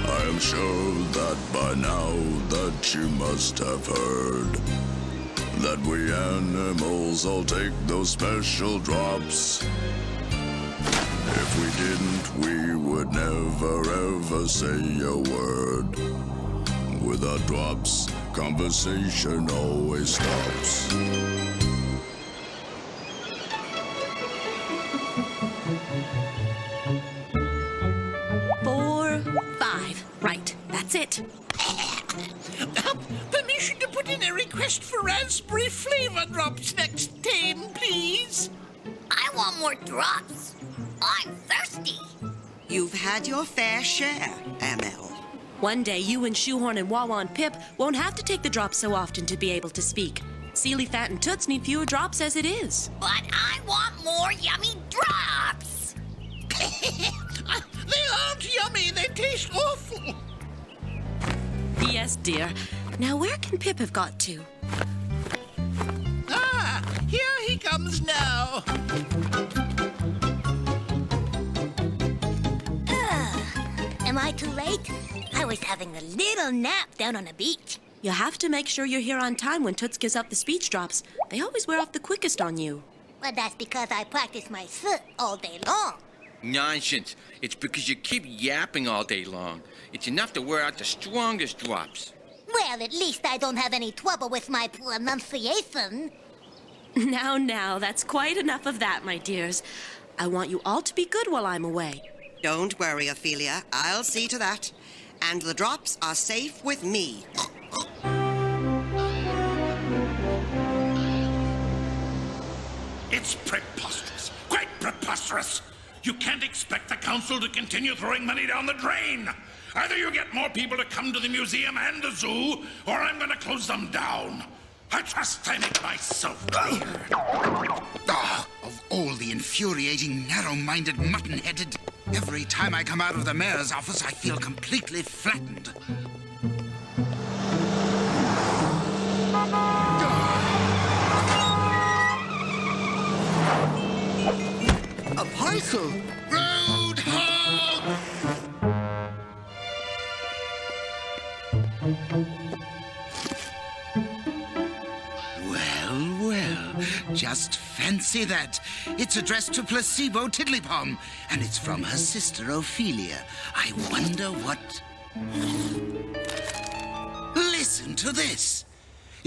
I am sure that by now that you must have heard that we animals all take those special drops. If we didn't, we would never ever say a word. Without drops, conversation always stops. 4, 5. Right, that's it. Permission to put in a request for raspberry flavor drops next time, please. I want more drops. I'm thirsty. You've had your fair share, Urmel. One day, you and Shoehorn and Wawa and Pip won't have to take the drops so often to be able to speak. Sealy, Fat, and Toots need fewer drops as it is. But I want more yummy drops. They aren't yummy. They taste awful. Yes, dear. Now, where can Pip have got to? Ah, here he comes now. Am I too late? I was having a little nap down on the beach. You have to make sure you're here on time when Toots gives up the speech drops. They always wear off the quickest on you. But that's because I practice my foot all day long. Nonsense. It's because you keep yapping all day long. It's enough to wear out the strongest drops. Well, at least I don't have any trouble with my pronunciation. Now, that's quite enough of that, my dears. I want you all to be good while I'm away. Don't worry, Ophelia. I'll see to that. And the drops are safe with me. It's preposterous. Quite preposterous. You can't expect the council to continue throwing money down the drain. Either you get more people to come to the museum and the zoo, or I'm going to close them down. I trust I make myself clear. Of all the infuriating, narrow-minded, mutton-headed, every time I come out of the mayor's office, I feel completely flattened. A parcel! Road hog! Well, just fancy that. It's addressed to Placebo Tiddlypom, and it's from her sister Ophelia. I wonder what... Listen to this.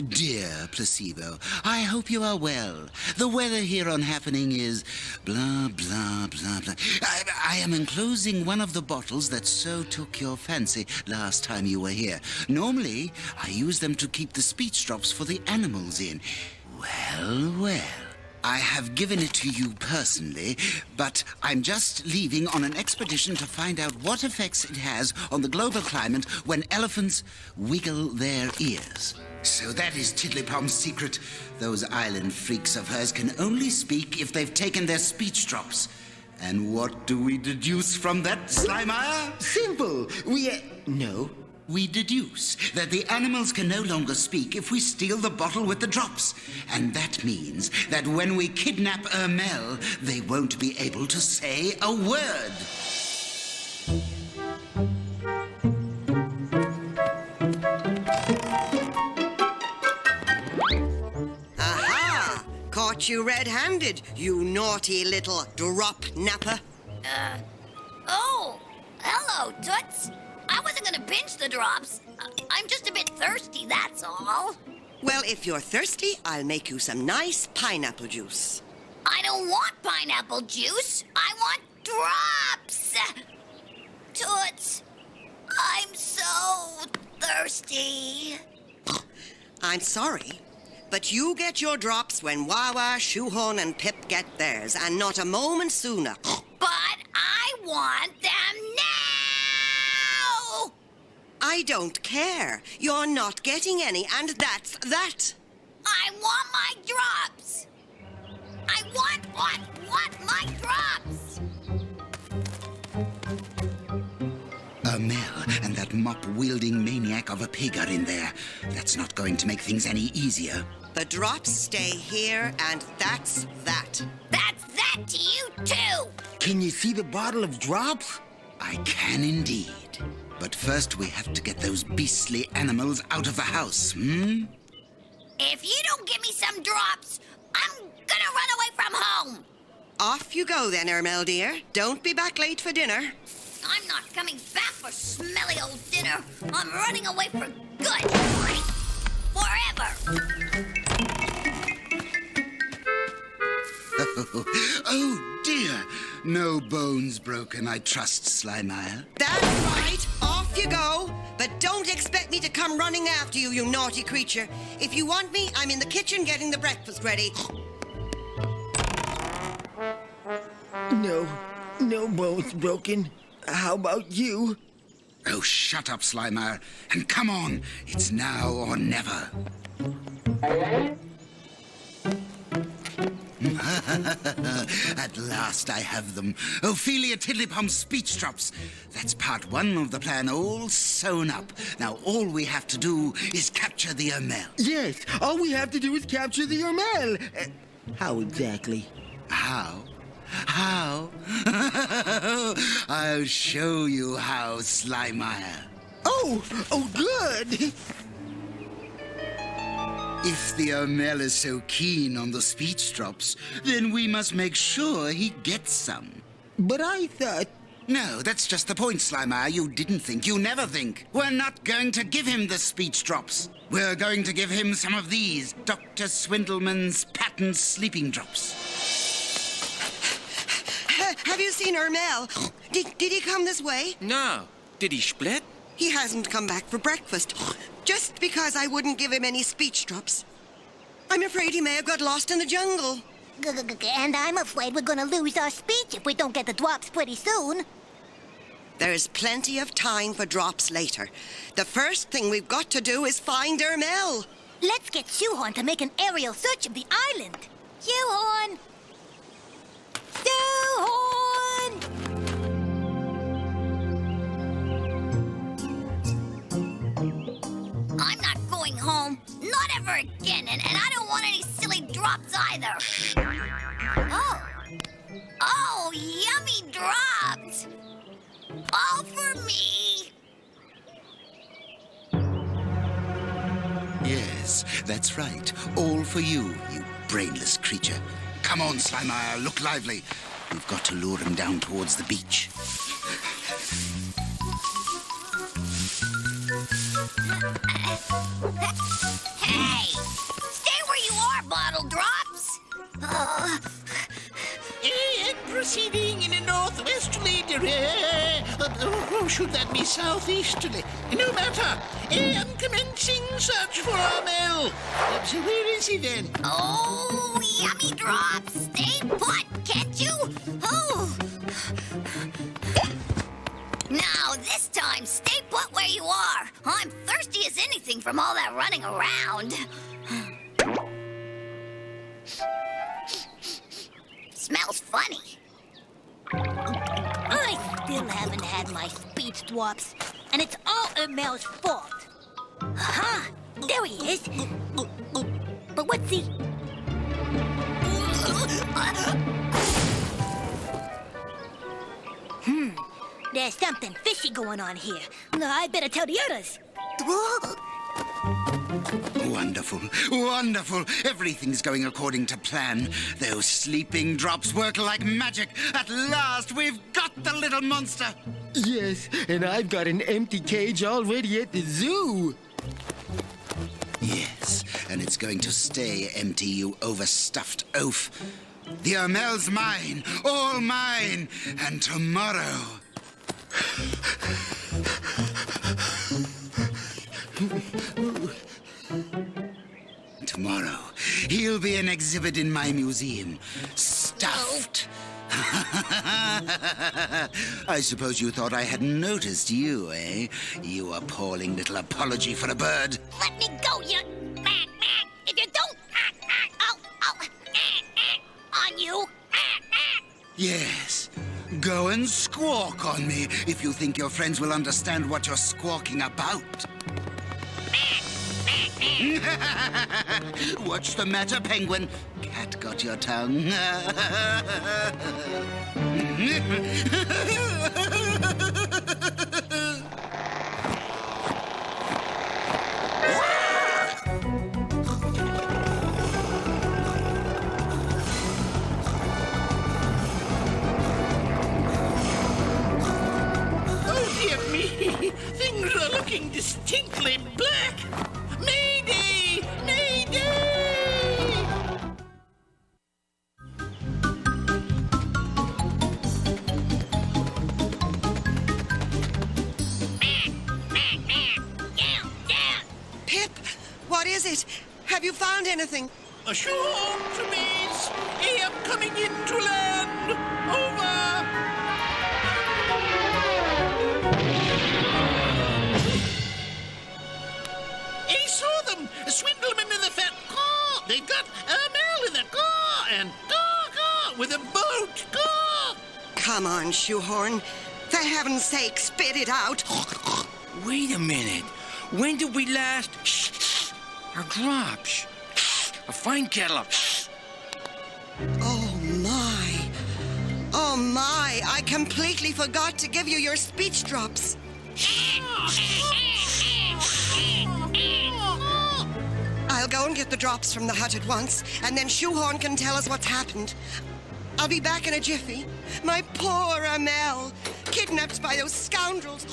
Dear Placebo, I hope you are well. The weather here on Happening is blah, blah, blah, blah. I am enclosing one of the bottles that so took your fancy last time you were here. Normally, I use them to keep the speech drops for the animals in. Well. I have given it to you personally, but I'm just leaving on an expedition to find out what effects it has on the global climate when elephants wiggle their ears. So that is Tiddlypom's secret. Those island freaks of hers can only speak if they've taken their speech drops. And what do we deduce from that, Slimer? Simple. We deduce that the animals can no longer speak if we steal the bottle with the drops. And that means that when we kidnap Urmel, they won't be able to say a word. Aha! Caught you red-handed, you naughty little drop napper. Oh, hello, Toots. I wasn't gonna pinch the drops. I'm just a bit thirsty, that's all. Well, if you're thirsty, I'll make you some nice pineapple juice. I don't want pineapple juice. I want drops. Toots, I'm so thirsty. I'm sorry, but you get your drops when Wawa, Shoehorn, and Pip get theirs, and not a moment sooner. But I want them now! I don't care. You're not getting any, and that's that. I want my drops! I want my drops! Urmel and that mop-wielding maniac of a pig are in there. That's not going to make things any easier. The drops stay here, and that's that. That's that to you, too! Can you see the bottle of drops? I can indeed. But first we have to get those beastly animals out of the house, If you don't give me some drops, I'm gonna run away from home. Off you go then, Urmel dear. Don't be back late for dinner. I'm not coming back for smelly old dinner. I'm running away for good. Forever. Oh, dear. No bones broken, I trust, Slimire. That's right. Off you go. But don't expect me to come running after you, you naughty creature. If you want me, I'm in the kitchen getting the breakfast ready. No bones broken. How about you? Oh, shut up, Slimire. And come on. It's now or never. At last I have them. Ophelia Tiddlypum's speech drops. That's part one of the plan all sewn up. Now all we have to do is capture the Urmel. Yes, all we have to do is capture the Urmel. How exactly? How? I'll show you how, Slimire. Oh, good. If the Urmel is so keen on the speech drops, then we must make sure he gets some. But I thought... No, that's just the point, Slimire. You didn't think. You never think. We're not going to give him the speech drops. We're going to give him some of these, Dr. Swindleman's patent sleeping drops. Have you seen Urmel? Did he come this way? No. Did he split? He hasn't come back for breakfast. Just because I wouldn't give him any speech drops. I'm afraid he may have got lost in the jungle. And I'm afraid we're gonna lose our speech if we don't get the drops pretty soon. There's plenty of time for drops later. The first thing we've got to do is find Urmel. Let's get Shoehorn to make an aerial search of the island. Shoehorn! Shoehorn! I'm not going home. Not ever again. And I don't want any silly drops either. Oh, yummy drops. All for me. Yes, that's right. All for you, you brainless creature. Come on, Slimire, look lively. We've got to lure him down towards the beach. Hey, stay where you are, bottle drops. And proceeding in a northwesterly direction. Or should that be southeasterly? No matter. And commencing search for Urmel. So where is he then? Oh, yummy drops. Stay put, can't you? Oh. Now, this time, stay put where you are. I'm thirsty as anything from all that running around. Smells funny. I still haven't had my speech drops, and it's all Urmel's fault. Aha! There he is. But what's he... There's something fishy going on here. I better tell the others. Wonderful, wonderful. Everything's going according to plan. Those sleeping drops work like magic. At last, we've got the little monster. Yes, and I've got an empty cage already at the zoo. Yes, and it's going to stay empty, you overstuffed oaf. The Urmel's mine, all mine, and tomorrow... Tomorrow, he'll be an exhibit in my museum. Stuffed. I suppose you thought I hadn't noticed you, eh? You appalling little apology for a bird. Let me go, you... If you don't... I'll... on you. Yes. Go and squawk on me if you think your friends will understand what you're squawking about. What's the matter, Penguin? Cat got your tongue. Oh, dear me. Things are looking distinctly black. Mayday! Mayday! Pip, what is it? Have you found anything? Ashore, Therese! I am coming into land! Over! I saw them! Swindleman in the fat car! They've got Urmel in the car! And car with a boat! Car! Come on, Shoehorn. For heaven's sake, spit it out. Wait a minute. When did we last... Our drops. A fine kettle of... Oh, my. Oh, my. I completely forgot to give you your speech drops. I'll go and get the drops from the hut at once, and then Shoehorn can tell us what's happened. I'll be back in a jiffy. My poor Urmel, kidnapped by those scoundrels.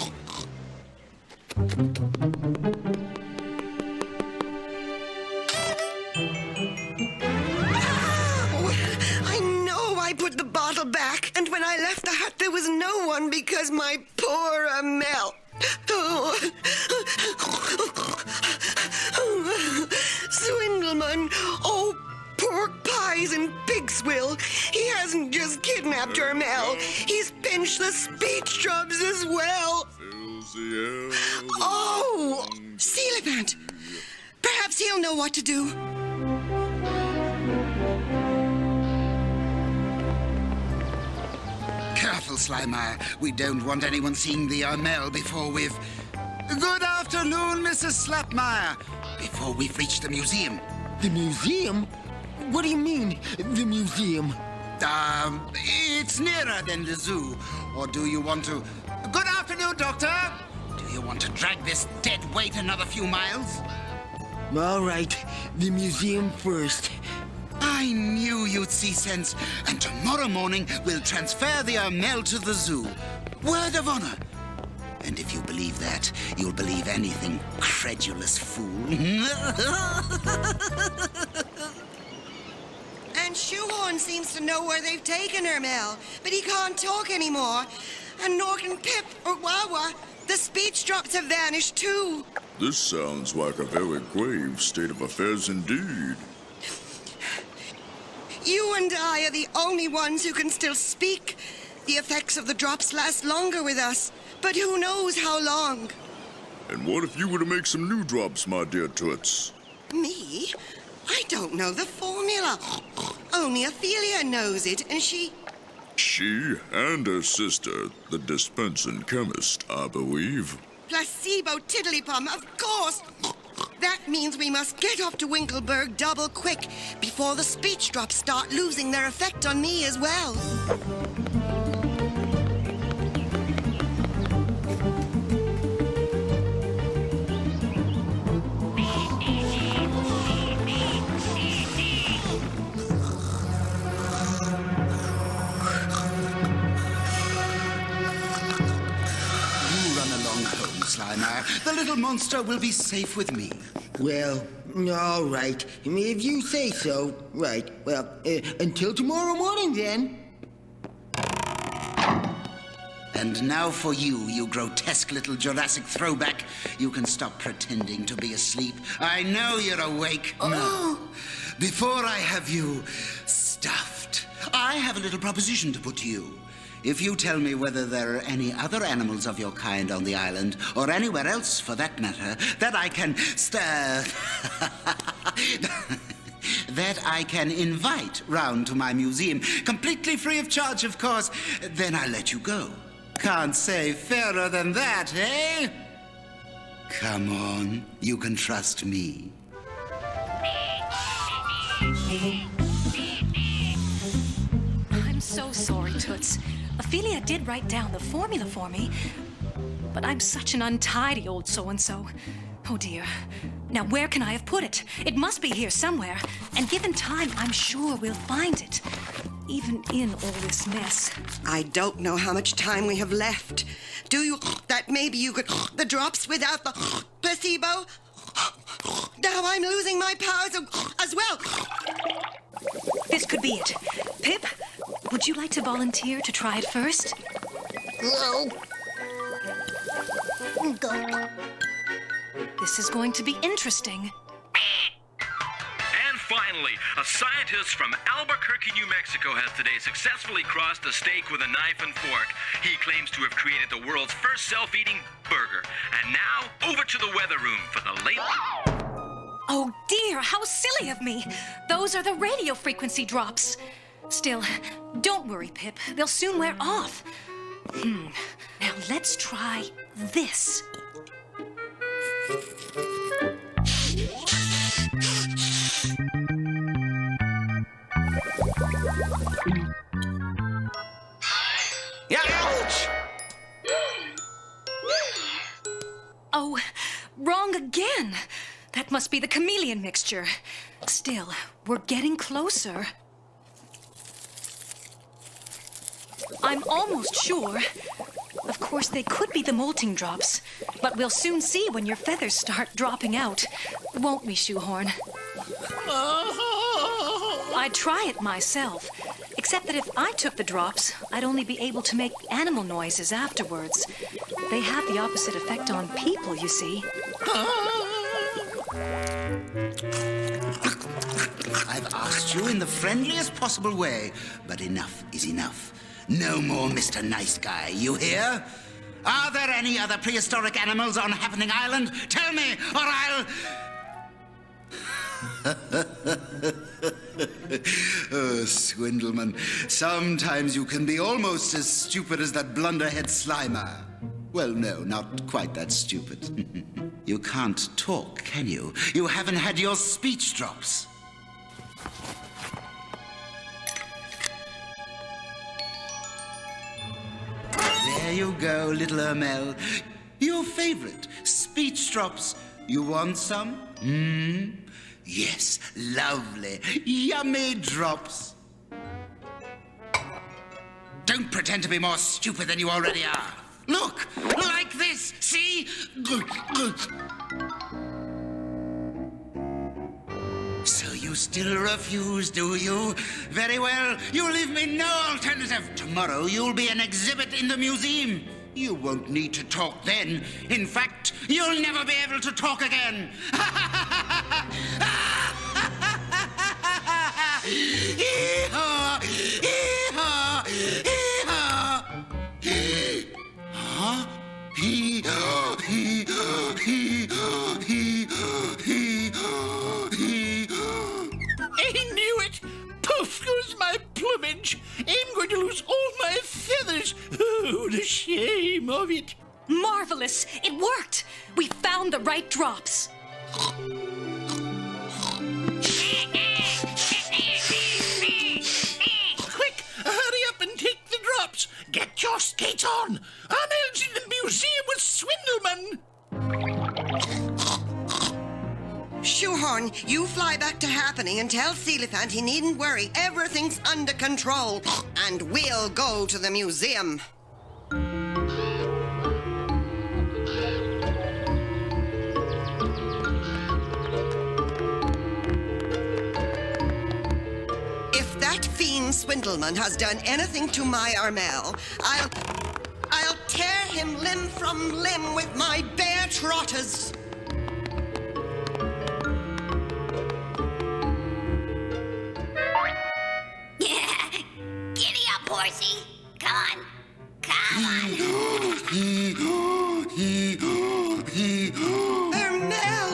I know I put the bottle back, and when I left the hut, there was no one because my poor Urmel. Swindleman! Oh, pork pies and pig swill! He hasn't just kidnapped Urmel, he's pinched the speech drops as well! Oh! Sealivant! Perhaps he'll know what to do. Careful, Slimeyer. We don't want anyone seeing the Urmel before we've... Good afternoon, Mrs. Slapmeyer. Before we've reached the museum. The museum? What do you mean, the museum? It's nearer than the zoo. Or do you want to... Good afternoon, Doctor. Do you want to drag this dead weight another few miles? All right, the museum first. I knew you'd see sense. And tomorrow morning, we'll transfer the Urmel to the zoo. Word of honor. And if you believe that, you'll believe anything, credulous fool. And Shoehorn seems to know where they've taken Urmel, but he can't talk anymore. And nor can Pip or Wawa. The speech drops have vanished too. This sounds like a very grave state of affairs indeed. You and I are the only ones who can still speak. The effects of the drops last longer with us, but who knows how long? And what if you were to make some new drops, my dear Toots? Me? I don't know the formula. Only Ophelia knows it, and she... She and her sister, the dispensing chemist, I believe. Placebo tiddlypum, of course. That means we must get off to Winkleburg double quick before the speech drops start losing their effect on me as well. Slimer. The little monster will be safe with me. Well, all right. If you say so. Right. Well, until tomorrow morning, then. And now for you, you grotesque little Jurassic throwback. You can stop pretending to be asleep. I know you're awake. Now, before I have you stuffed, I have a little proposition to put to you. If you tell me whether there are any other animals of your kind on the island, or anywhere else for that matter, that I can that I can invite round to my museum, completely free of charge, of course, then I'll let you go. Can't say fairer than that, eh? Come on, you can trust me. I'm so sorry, Toots. Ophelia did write down the formula for me, but I'm such an untidy old so-and-so. Oh, dear. Now, where can I have put it? It must be here somewhere, and given time, I'm sure we'll find it, even in all this mess. I don't know how much time we have left. Do you... that maybe you could... the drops without the placebo? Now I'm losing my powers as well. This could be it. Pip, would you like to volunteer to try it first? Go. This is going to be interesting. And finally, a scientist from Albuquerque, New Mexico has today successfully crossed a steak with a knife and fork. He claims to have created the world's first self-eating burger. And now, over to the weather room for the late... Oh dear, how silly of me. Those are the radio frequency drops. Still, don't worry, Pip. They'll soon wear off. Now let's try this. Ouch! Oh, wrong again. That must be the chameleon mixture. Still, we're getting closer. I'm almost sure. Of course, they could be the molting drops, but we'll soon see when your feathers start dropping out. Won't we, Shoehorn? I'd try it myself, except that if I took the drops, I'd only be able to make animal noises afterwards. They have the opposite effect on people, you see. I've asked you in the friendliest possible way, but enough is enough. No more Mr. Nice Guy, you hear? Are there any other prehistoric animals on Happening Island? Tell me, or I'll... Oh, Swindleman, sometimes you can be almost as stupid as that blunderhead Slimer. Well, no, not quite that stupid. You can't talk, can you? You haven't had your speech drops. There you go, little Urmel. Your favorite, speech drops. You want some? Yes, lovely, yummy drops. Don't pretend to be more stupid than you already are. Look, like this, see? So you still refuse, do you? Very well, you leave me no alternative. Tomorrow you'll be an exhibit in the museum. You won't need to talk then. In fact, you'll never be able to talk again. Hee-haw! Hee-haw! Hee-haw! Huh? Hee-haw! Hee-haw! Hee-haw! Hee-haw! Hee-haw! I knew it! Poof goes my plumage! I'm going to lose all my feathers! Oh, the shame of it! Marvelous! It worked! We found the right drops. Quick! Hurry up and take the drops! Get your skates on! Urmel's in the museum with Swindleman! Shoehorn, you fly back to Happening and tell Seelephant he needn't worry. Everything's under control. And we'll go to the museum. If that fiend Swindleman has done anything to my Urmel, I'll tear him limb from limb with my bare trotters. Giddy up, horsey. Come on. Come on. Urmel!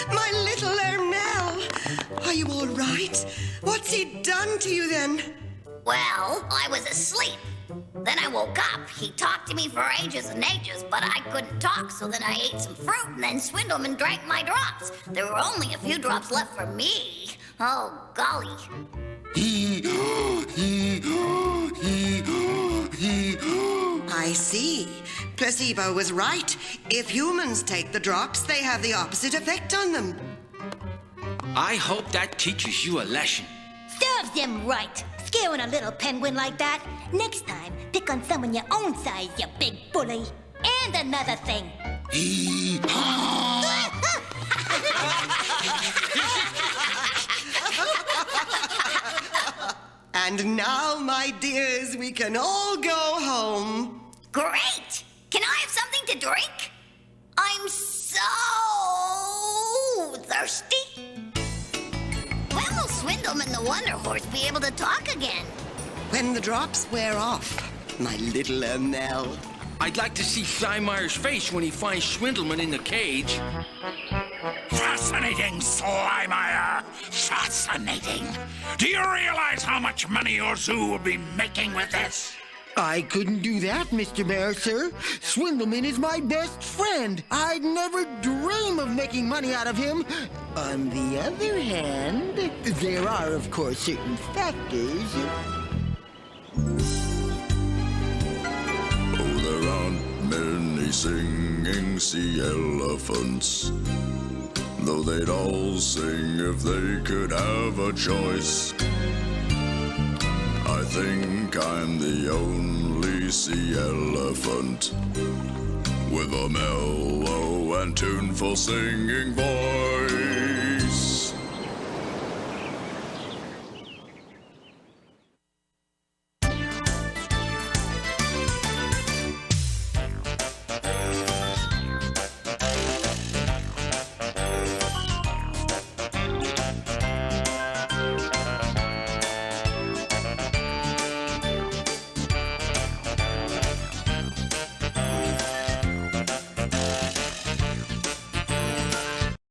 My little Urmel! Are you all right? What's he done to you then? Well, I was asleep. Then I woke up. He talked to me for ages and ages, but I couldn't talk, so then I ate some fruit, and then Swindleman drank my drops. There were only a few drops left for me. Oh, golly. I see. Placebo was right. If humans take the drops, they have the opposite effect on them. I hope that teaches you a lesson. Serves them right. Scaring a little penguin like that. Next time, pick on someone your own size, you big bully. And another thing. And now, my dears, we can all go home. Great! Can I have something to drink? I'm so thirsty. When will Swindleman the Wonder Horse be able to talk again? When the drops wear off, my little Urmel. I'd like to see Schleimeyer's face when he finds Swindleman in the cage. Fascinating, Slimeyer. Fascinating. Do you realize how much money your zoo will be making with this? I couldn't do that, Mr. Mayor, sir. Swindleman is my best friend. I'd never dream of making money out of him. On the other hand, there are, of course, certain factors. Oh, there aren't many singing sea elephants, though they'd all sing if they could have a choice. I think I'm the only sea elephant with a mellow and tuneful singing voice.